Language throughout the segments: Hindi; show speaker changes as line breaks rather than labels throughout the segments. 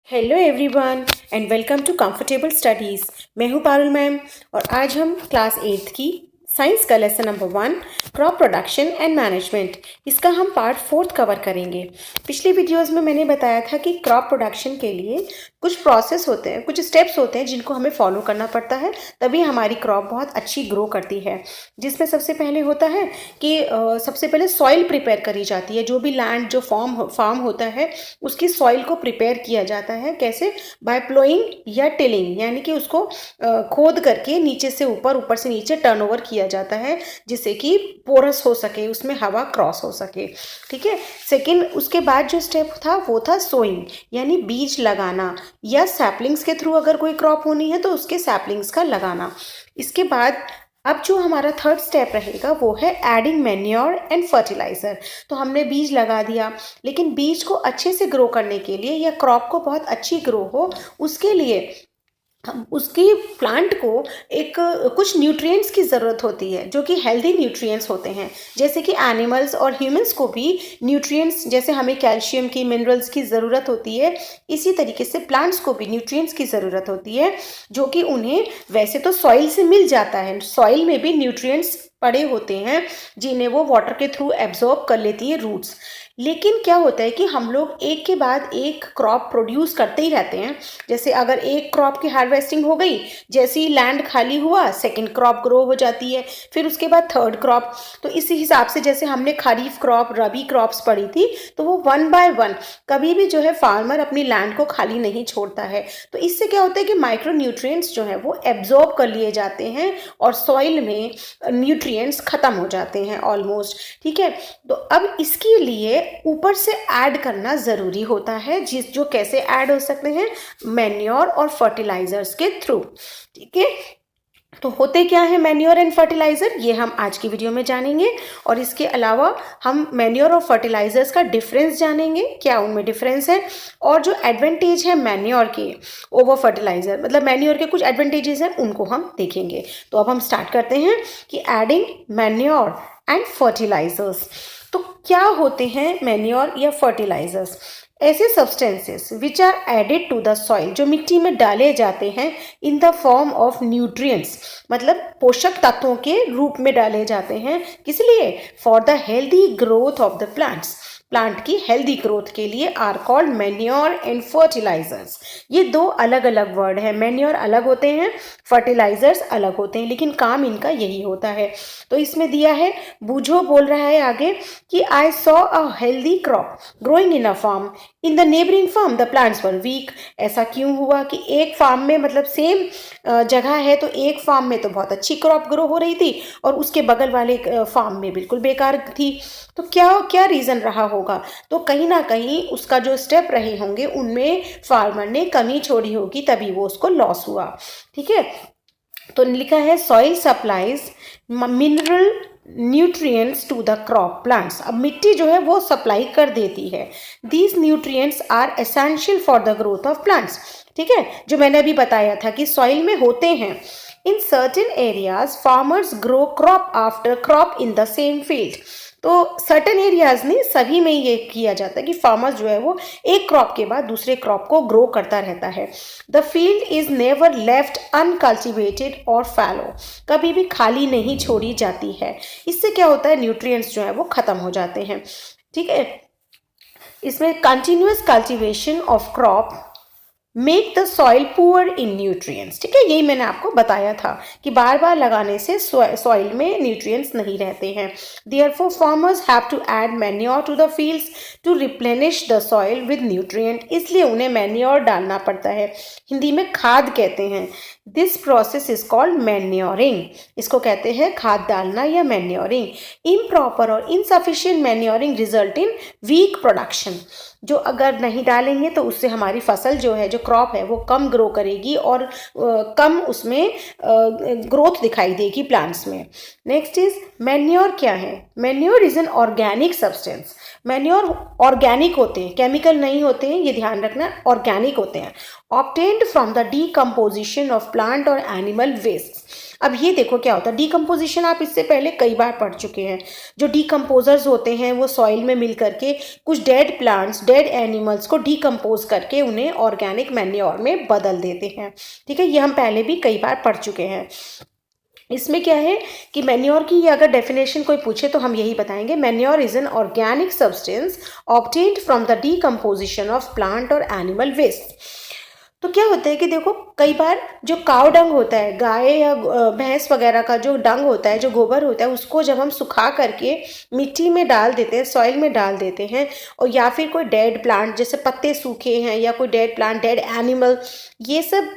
Hello everyone and welcome to comfortable studies. मैं हूं पारुल मैम और आज हम क्लास 8th की साइंस का lesson number 1 crop production and management, इसका हम पार्ट 4 कवर करेंगे। पिछले वीडियोस में मैंने बताया था कि क्रॉप प्रोडक्शन के लिए कुछ प्रोसेस होते हैं, कुछ स्टेप्स होते हैं जिनको हमें फॉलो करना पड़ता है, तभी हमारी क्रॉप बहुत अच्छी ग्रो करती है। जिसमें सबसे पहले होता है कि सबसे पहले सॉइल प्रिपेयर करी जाती है। जो भी लैंड जो फार्म होता है उसकी सॉइल को प्रिपेयर किया जाता है। कैसे? बाय प्लोइंग या टिलिंग, यानी कि उसको खोद करके नीचे से ऊपर, ऊपर से नीचे टर्नओवर किया जाता है, जिससे कि पोरस हो सके, उसमें हवा क्रॉस हो सके। ठीक है। सेकंड, उसके बाद जो स्टेप था वो था सोइंग, यानी बीज लगाना, या सैपलिंग्स के थ्रू अगर कोई क्रॉप होनी है तो उसके सैपलिंग्स का लगाना। इसके बाद अब जो हमारा थर्ड स्टेप रहेगा वो है एडिंग मैन्योर एंड फर्टिलाइज़र। तो हमने बीज लगा दिया, लेकिन बीज को अच्छे से ग्रो करने के लिए या क्रॉप को बहुत अच्छी ग्रो हो उसके लिए उसकी प्लांट को एक कुछ न्यूट्रिएंट्स की ज़रूरत होती है, जो कि हेल्दी न्यूट्रिएंट्स होते हैं। जैसे कि एनिमल्स और ह्यूमंस को भी न्यूट्रिएंट्स, जैसे हमें कैल्शियम की, मिनरल्स की ज़रूरत होती है, इसी तरीके से प्लांट्स को भी न्यूट्रिएंट्स की ज़रूरत होती है, जो कि उन्हें वैसे तो सॉइल से मिल जाता है। सॉइल में भी न्यूट्रिएंट्स पड़े होते हैं जिन्हें वो वाटर के थ्रू एब्जॉर्ब कर लेती है रूट्स। लेकिन क्या होता है कि हम लोग एक के बाद एक क्रॉप प्रोड्यूस करते ही रहते हैं। जैसे अगर एक क्रॉप की हार्वेस्टिंग हो गई, जैसे ही लैंड खाली हुआ सेकंड क्रॉप ग्रो हो जाती है, फिर उसके बाद थर्ड क्रॉप। तो इसी हिसाब से जैसे हमने खरीफ क्रॉप, रबी क्रॉप्स पढ़ी थी, तो वो 1 बाय 1 कभी भी जो है फार्मर अपनी लैंड को खाली नहीं छोड़ता है। तो इससे क्या होता है कि माइक्रो न्यूट्रिएंट्स जो है वो एब्जॉर्ब कर लिए जाते हैं और सॉइल में न्यूट्रिएंट्स खत्म हो जाते हैं ऑलमोस्ट। ठीक है। तो अब इसके लिए ऊपर से ऐड करना ज़रूरी होता है, जो कैसे ऐड हो सकते हैं? मैन्योर और फर्टिलाइजर्स के थ्रू। ठीक है। तो होते क्या है मैन्योर एंड फर्टिलाइज़र, ये हम आज की वीडियो में जानेंगे। और इसके अलावा हम मैन्योर और फर्टिलाइजर्स का डिफरेंस जानेंगे, क्या उनमें डिफरेंस है, और जो एडवांटेज है मैन्योर के ओवर फर्टिलाइज़र, मतलब मैन्योर के कुछ एडवांटेजेस हैं, उनको हम देखेंगे। तो अब हम स्टार्ट करते हैं कि एडिंग मैन्योर एंड फर्टिलाइजर्स। तो क्या होते हैं मैन्योर या फर्टिलाइजर्स? ऐसे substances which are added to the soil, जो मिट्टी में डाले जाते हैं in the form of nutrients, मतलब पोषक तत्वों के रूप में डाले जाते हैं। किस लिए? For the healthy growth of the plants, plant की हेल्दी ग्रोथ के लिए are called manure and fertilisers. ये दो अलग अलग वर्ड है। मैन्योर अलग होते हैं, फर्टिलाइजर्स अलग होते हैं, लेकिन काम इनका यही होता है। तो इसमें दिया है, बूझो बोल रहा है आगे कि I saw a healthy crop growing in a farm, in the neighbouring farm the plants were weak. ऐसा क्यों हुआ कि एक फार्म में, मतलब सेम जगह है, तो एक फार्म में तो बहुत अच्छी क्रॉप ग्रो हो रही थी और उसके बगल वाले फार्म में बिल्कुल बेकार थी। तो क्या क्या रीज़न रहा होगा? तो कहीं ना कहीं उसका जो स्टेप रहे होंगे उनमें फार्मर ने कमी छोड़ी होगी, तभी वो उसको लॉस हुआ। ठीक है। तो लिखा है soil supplies mineral nutrients to the crop plants. अब मिट्टी जो है वो सप्लाई कर देती है। These nutrients are essential for the growth of plants. ठीक है, जो मैंने अभी बताया था कि सॉइल में होते हैं। In certain areas farmers grow crop after crop in the same field. तो सर्टेन एरियाज नहीं, सभी में ये किया जाता है कि फार्मर्स जो है वो एक क्रॉप के बाद दूसरे क्रॉप को ग्रो करता रहता है। The field is never left uncultivated और फैलो, कभी भी खाली नहीं छोड़ी जाती है। इससे क्या होता है? न्यूट्रिएंट्स जो है वो खत्म हो जाते हैं। ठीक है। इसमें continuous cultivation of crop make the soil poor in nutrients. ठीक है, यही मैंने आपको बताया था कि बार बार लगाने से सॉइल में न्यूट्रिएंट्स नहीं रहते हैं। Therefore farmers have to add manure to the fields to replenish the soil with nutrient, इसलिए उन्हें मैन्योर डालना पड़ता है। हिंदी में खाद कहते हैं। This process is called manuring, इसको कहते हैं खाद डालना या मैन्योरिंग। इम्प्रॉपर और insufficient manuring result in weak production, जो अगर नहीं डालेंगे तो उससे हमारी फसल जो है, जो क्रॉप है, वो कम ग्रो करेगी और कम उसमें ग्रोथ दिखाई देगी प्लांट्स में। नेक्स्ट इज मैन्योर क्या है? Manure is an organic substance. Manure organic होते हैं, केमिकल नहीं होते हैं, ये ध्यान रखना, ऑर्गेनिक होते हैं। Obtained from the decomposition of plant और एनिमल वेस्ट। अब ये देखो क्या होता है, डिकम्पोजिशन आप इससे पहले कई बार पढ़ चुके हैं। जो डिकम्पोजर्स होते हैं वो सॉइल में मिल करके कुछ डेड प्लांट्स, डेड एनिमल्स को डिकम्पोज करके उन्हें ऑर्गेनिक मैन्योर में बदल देते हैं। ठीक है, ये हम पहले भी कई बार पढ़ चुके हैं। इसमें क्या है कि मैन्योर की अगर डेफिनेशन कोई पूछे तो हम यही बताएंगे, manure is an organic substance obtained from the decomposition of plant और एनिमल वेस्ट। तो क्या होता है कि देखो कई बार जो काव डंग होता है, गाय या भैंस वगैरह का जो डंग होता है, जो गोबर होता है, उसको जब हम सुखा करके मिट्टी में डाल देते हैं, सॉइल में डाल देते हैं, और या फिर कोई डेड प्लांट जैसे पत्ते सूखे हैं या कोई डेड प्लांट, डेड एनिमल, ये सब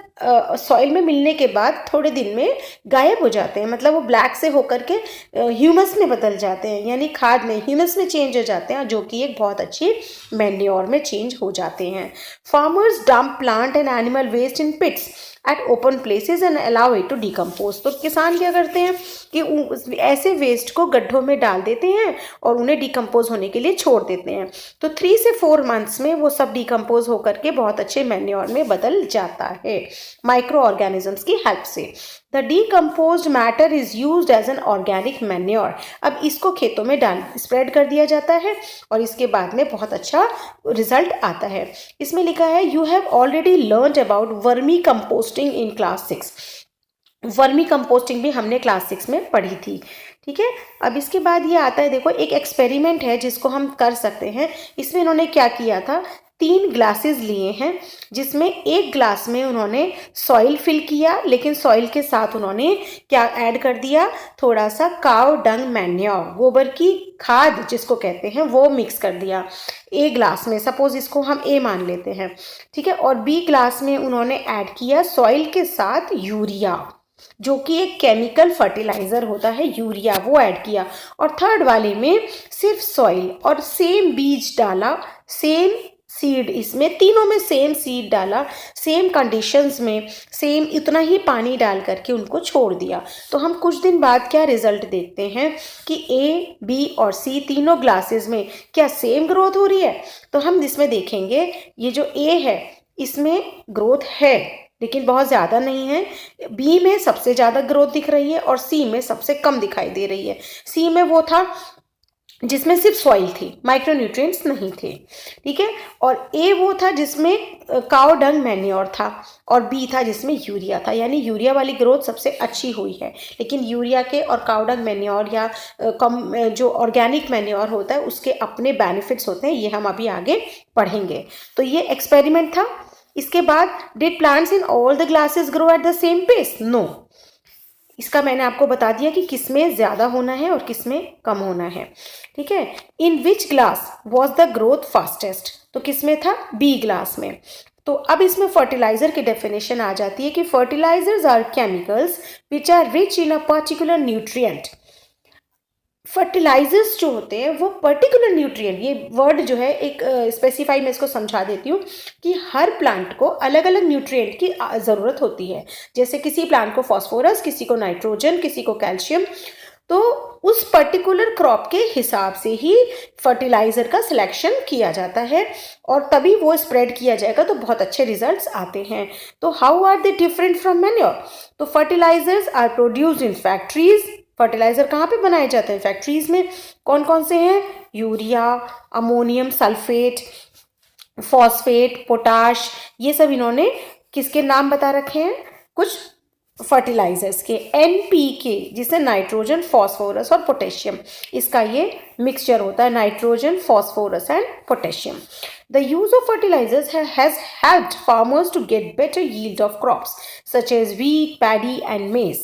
सॉइल में मिलने के बाद थोड़े दिन में गायब हो जाते हैं। मतलब वो ब्लैक से होकर के ह्यूमस में बदल जाते हैं, यानी खाद में, ह्यूमस में चेंज हो जाते हैं, जो कि एक बहुत अच्छी मैन्योर में चेंज हो जाते हैं। Farmers dump plant and animal waste in pits at open places and allow it to decompose. तो किसान क्या करते हैं कि ऐसे वेस्ट को गड्ढों में डाल देते हैं और उन्हें डिकम्पोज होने के लिए छोड़ देते हैं। तो 3 से 4 मंथ्स में वो सब डिकम्पोज होकर के बहुत अच्छे मैन्योर में बदल जाता है माइक्रो ऑर्गेनिजम्स की हेल्प से। The decomposed matter is used as an organic manure. अब इसको खेतों में स्प्रेड कर दिया जाता है और इसके बाद में बहुत अच्छा रिजल्ट आता है। इसमें लिखा है, you have already learned about vermi composting in class 6। Vermi composting भी हमने क्लास 6 में पढ़ी थी। ठीक है, अब इसके बाद ये आता है, देखो एक एक्सपेरिमेंट है जिसको हम कर सकते हैं। इसमें इन्होंने क्या किया था, 3 ग्लासेस लिए हैं, जिसमें एक ग्लास में उन्होंने सॉइल फिल किया, लेकिन सॉइल के साथ उन्होंने क्या ऐड कर दिया, थोड़ा सा काव डंग मैन्योर, गोबर की खाद जिसको कहते हैं, वो मिक्स कर दिया ए ग्लास में। सपोज इसको हम ए मान लेते हैं, ठीक है। और बी ग्लास में उन्होंने ऐड किया सॉइल के साथ यूरिया, जो कि एक केमिकल फर्टिलाइजर होता है, यूरिया, वो ऐड किया। और थर्ड वाले में सिर्फ सॉइल और सेम बीज डाला, सेम सीड, इसमें तीनों में सेम सीड डाला, सेम कंडीशंस में, सेम इतना ही पानी डाल करके उनको छोड़ दिया। तो हम कुछ दिन बाद क्या रिजल्ट देखते हैं कि ए, बी और सी तीनों ग्लासेस में क्या सेम ग्रोथ हो रही है। तो हम इसमें देखेंगे, ये जो ए है इसमें ग्रोथ है लेकिन बहुत ज़्यादा नहीं है, बी में सबसे ज़्यादा ग्रोथ दिख रही है और सी में सबसे कम दिखाई दे रही है। सी में वो था जिसमें सिर्फ सॉइल थी, माइक्रोन्यूट्रिएंट्स नहीं थे, ठीक है। और ए वो था जिसमें काव डंग मैन्योर था, और बी था जिसमें यूरिया था, यानी यूरिया वाली ग्रोथ सबसे अच्छी हुई है। लेकिन यूरिया के और काव डंग मैन्योर या कम जो ऑर्गेनिक मैन्योर होता है उसके अपने बेनिफिट्स होते हैं, ये हम अभी आगे पढ़ेंगे। तो ये एक्सपेरिमेंट था। इसके बाद, did plants in all the glasses grow at the same pace? No. इसका मैंने आपको बता दिया कि किसमें ज़्यादा होना है और किसमें कम होना है, ठीक है। In which glass was the growth fastest? तो किसमें था? बी ग्लास में। तो अब इसमें फर्टिलाइजर की डेफिनेशन आ जाती है कि fertilisers are chemicals which are rich in a particular nutrient. Fertilisers जो होते हैं वो पर्टिकुलर न्यूट्रिएंट, ये वर्ड जो है एक स्पेसिफाई, मैं इसको समझा देती हूँ कि हर प्लांट को अलग अलग न्यूट्रिएंट की ज़रूरत होती है। जैसे किसी प्लांट को फास्फोरस, किसी को नाइट्रोजन, किसी को कैल्शियम, तो उस पर्टिकुलर क्रॉप के हिसाब से ही फर्टिलाइजर का सिलेक्शन किया जाता है और तभी वो स्प्रेड किया जाएगा तो बहुत अच्छे रिजल्ट्स आते हैं। तो how are they different from manure? तो fertilizers are produced in factories. Fertilizer कहाँ पे बनाए जाते हैं? फैक्ट्रीज में। कौन कौन से हैं? Urea, ammonium sulphate, phosphate, potash, ये सब इन्होंने किसके नाम बता रखे हैं? कुछ फर्टिलाइजर्स के। एनपीके जिसे नाइट्रोजन, फॉस्फोरस और पोटेशियम, इसका ये मिक्सचर होता है, nitrogen, phosphorus and potassium. The use of fertilizers has helped farmers to get better yield of crops such as wheat, paddy and maize.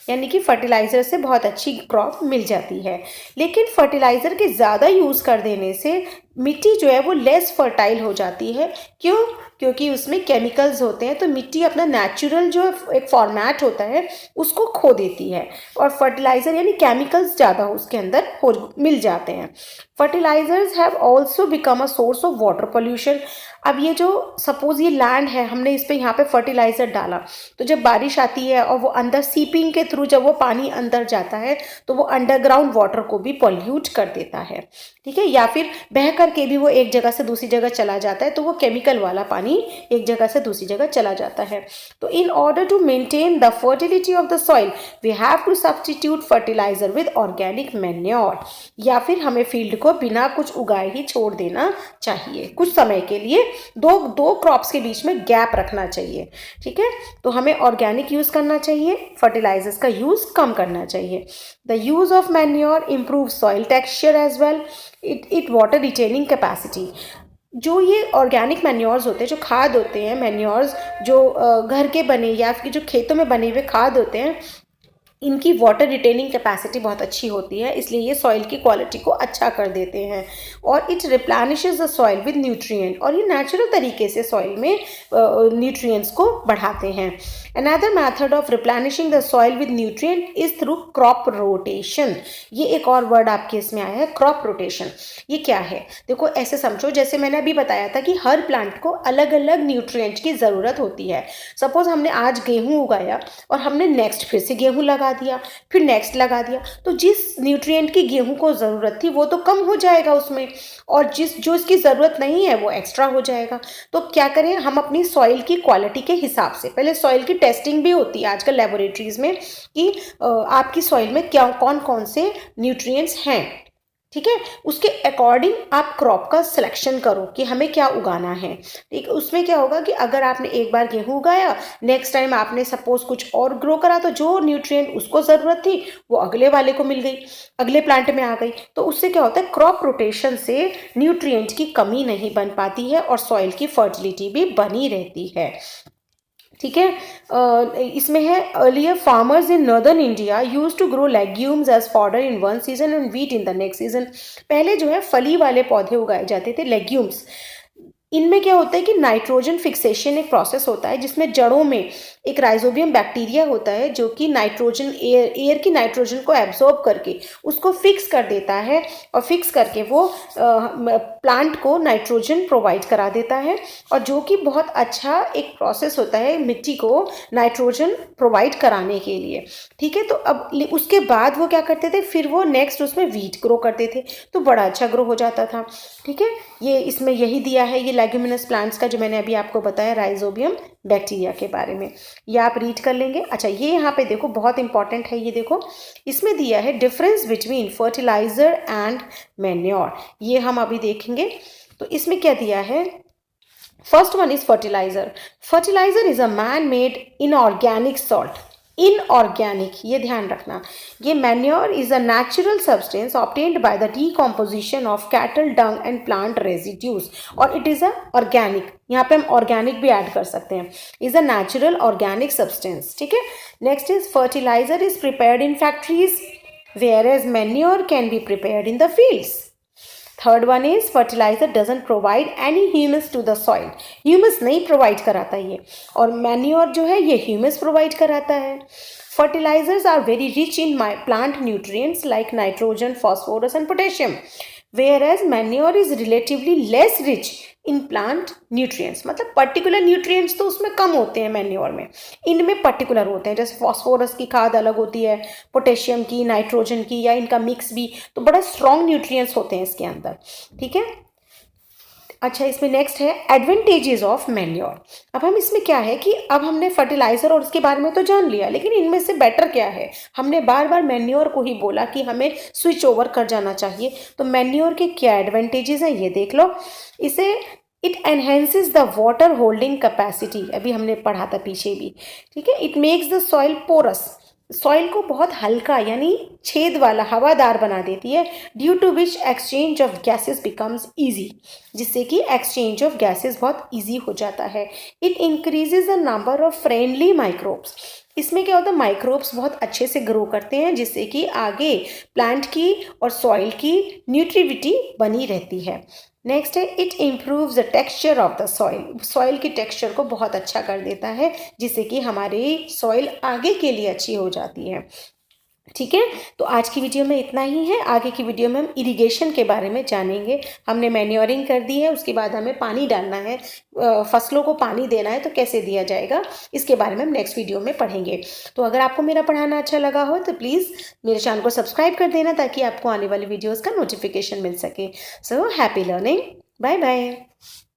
यानी कि फर्टिलाइज़र से बहुत अच्छी क्रॉप मिल जाती है। लेकिन फर्टिलाइज़र के ज़्यादा यूज़ कर देने से मिट्टी जो है वो लेस फर्टाइल हो जाती है। क्यों? क्योंकि उसमें केमिकल्स होते हैं, तो मिट्टी अपना नेचुरल जो एक फॉर्मेट होता है उसको खो देती है और फर्टिलाइज़र यानी केमिकल्स ज़्यादा उसके अंदर मिल जाते हैं। Fertilisers have also become a source of water pollution. अब ये जो सपोज ये लैंड है, हमने इस पर यहाँ पे फर्टिलाइजर डाला, तो जब बारिश आती है और वो अंदर सीपिंग के थ्रू जब वो पानी अंदर जाता है तो वो अंडरग्राउंड वाटर को भी पॉल्यूट कर देता है, ठीक है। या फिर बह करके भी वो एक जगह से दूसरी जगह चला जाता है तो वो केमिकल वाला पानी पानी एक जगह से दूसरी जगह चला जाता है। तो in order to maintain the fertility of the soil we have to substitute fertiliser with organic manure, या फिर हमें फील्ड को बिना कुछ उगाए ही छोड़ देना चाहिए कुछ समय के लिए, दो क्रॉप्स के बीच में गैप रखना चाहिए। ठीक है, तो हमें ऑर्गेनिक यूज करना चाहिए, फर्टिलाइजर्स का यूज कम करना चाहिए। The use of manure improve soil texture as well, it water retaining capacity. जो ये ऑर्गेनिक मैन्योर्स होते हैं, जो खाद होते हैं, मैन्योर्स जो घर के बने या फिर जो खेतों में बने हुए खाद होते हैं, इनकी वाटर रिटेनिंग कैपेसिटी बहुत अच्छी होती है, इसलिए ये सॉइल की क्वालिटी को अच्छा कर देते हैं। और it replenishes the soil with nutrient, और ये नेचुरल तरीके से सॉइल में न्यूट्रिएंट्स को बढ़ाते हैं। Another method of replenishing the soil with nutrient is through crop rotation. ये एक और वर्ड आपके इसमें आया है, क्रॉप रोटेशन। ये क्या है? देखो ऐसे समझो, जैसे मैंने अभी बताया था कि हर प्लांट को अलग अलग न्यूट्रिएंट की ज़रूरत होती है। सपोज हमने आज गेहूँ उगाया और हमने नेक्स्ट फिर से गेहूँ लगा दिया, फिर नेक्स्ट लगा दिया, तो जिस न्यूट्रिएंट की गेहूं को जरूरत थी वो तो कम हो जाएगा उसमें, और जो इसकी जरूरत नहीं है वो एक्स्ट्रा हो जाएगा। तो क्या करें हम अपनी सॉइल की क्वालिटी के हिसाब से, पहले सॉइल की टेस्टिंग भी होती है आजकल लेबोरेटरीज में कि आपकी सॉइल में क्या कौन कौन से न्यूट्रिएंट्स हैं। ठीक है, उसके अकॉर्डिंग आप क्रॉप का सिलेक्शन करो कि हमें क्या उगाना है। ठीक, उसमें क्या होगा कि अगर आपने एक बार गेहूं उगाया, नेक्स्ट टाइम आपने सपोज कुछ और ग्रो करा, तो जो न्यूट्रिएंट उसको ज़रूरत थी वो अगले वाले को मिल गई, अगले प्लांट में आ गई। तो उससे क्या होता है, क्रॉप रोटेशन से न्यूट्रिएंट की कमी नहीं बन पाती है और सॉइल की फर्टिलिटी भी बनी रहती है। ठीक है, इसमें है earlier farmers in northern India use to grow legumes as fodder in one season and wheat in the next season. पहले जो है फली वाले पौधे उगाए जाते थे, लेग्यूम्स। इनमें क्या होता है कि नाइट्रोजन फिक्सेशन एक प्रोसेस होता है जिसमें जड़ों में एक राइजोबियम बैक्टीरिया होता है जो कि नाइट्रोजन एयर की नाइट्रोजन को एब्जॉर्ब करके उसको फिक्स कर देता है, और फिक्स करके वो प्लांट को नाइट्रोजन प्रोवाइड करा देता है, और जो कि बहुत अच्छा एक प्रोसेस होता है मिट्टी को नाइट्रोजन प्रोवाइड कराने के लिए। ठीक है, तो अब उसके बाद वो क्या करते थे, फिर वो नेक्स्ट उसमें वीट ग्रो करते थे, तो बड़ा अच्छा ग्रो हो जाता था। ठीक है, ये इसमें यही दिया है, ये लेग्यूमिनस प्लांट्स का जो मैंने अभी आपको बताया राइजोबियम बैक्टीरिया के बारे में, ये आप रीड कर लेंगे। अच्छा, ये यहाँ पे देखो बहुत इंपॉर्टेंट है, ये देखो इसमें दिया है difference between fertiliser and manure, ये हम अभी देखेंगे। तो इसमें क्या दिया है, first one is fertiliser. Fertiliser is a man made inorganic salt. Inorganic, ये ध्यान रखना। ये manure is a natural substance obtained by the decomposition of cattle dung and plant residues, और इट इज अ ऑर्गेनिक, यहाँ पे हम ऑर्गेनिक भी ऐड कर सकते हैं, is a natural organic substance. ठीक है, next is fertiliser is prepared in factories whereas manure can be prepared in the fields. Third one is fertiliser doesn't provide any humus to the soil, humus नहीं प्रोवाइड कराता ये, और मैन्योर जो है ये ह्यूमस प्रोवाइड कराता है। Fertilisers are very rich in plant nutrients like nitrogen, phosphorus and potassium, whereas manure is relatively less rich in plant nutrients। मतलब पर्टिकुलर न्यूट्रिएंट्स तो उसमें कम होते हैं मैन्योर में, इनमें पर्टिकुलर होते हैं, जैसे फॉस्फोरस की खाद अलग होती है, पोटेशियम की, नाइट्रोजन की, या इनका मिक्स भी, तो बड़ा स्ट्रॉन्ग न्यूट्रिएंट्स होते हैं इसके अंदर। ठीक है, अच्छा इसमें नेक्स्ट है एडवांटेजेस ऑफ मैन्योर। अब हम इसमें क्या है कि अब हमने फर्टिलाइजर और उसके बारे में तो जान लिया, लेकिन इनमें से बेटर क्या है, हमने बार बार मैन्योर को ही बोला कि हमें स्विच ओवर कर जाना चाहिए। तो मैन्योर के क्या एडवांटेजेस हैं ये देख लो। इसे it enhances the water holding capacity, अभी हमने पढ़ा था पीछे भी। ठीक है, it makes the soil porous, soil को बहुत हल्का यानी छेद वाला हवादार बना देती है, due to which exchange of gases becomes easy, जिससे कि एक्सचेंज ऑफ गैसेस बहुत इजी हो जाता है। It increases the number of friendly microbes, इसमें क्या होता है माइक्रोब्स बहुत अच्छे से ग्रो करते हैं, जिससे कि आगे प्लांट की और सॉइल की न्यूट्रिविटी बनी रहती है। नेक्स्ट है it improves the texture of the soil, soil की टेक्सचर को बहुत अच्छा कर देता है, जिससे कि हमारी सॉइल आगे के लिए अच्छी हो जाती है। ठीक है, तो आज की वीडियो में इतना ही है। आगे की वीडियो में हम इरिगेशन के बारे में जानेंगे। हमने मैन्योरिंग कर दी है, उसके बाद हमें पानी डालना है, फसलों को पानी देना है, तो कैसे दिया जाएगा इसके बारे में हम नेक्स्ट वीडियो में पढ़ेंगे। तो अगर आपको मेरा पढ़ाना अच्छा लगा हो तो प्लीज़ मेरे चैनल को सब्सक्राइब कर देना, ताकि आपको आने वाली वीडियोज़ का नोटिफिकेशन मिल सके। So happy learning, bye bye.